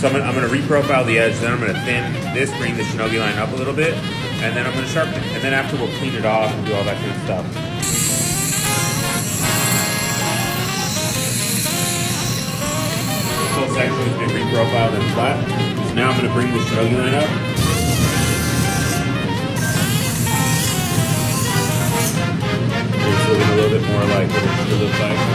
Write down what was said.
So I'm gonna reprofile the edge, then I'm gonna thin this, bring the shinogi line up a little bit, and then I'm gonna sharpen it. And then after we'll clean it off and do all that kind of stuff. This whole section has been reprofiled and flat. So now I'm gonna bring the shinogi line up. It's looking a little bit more like what it should look like.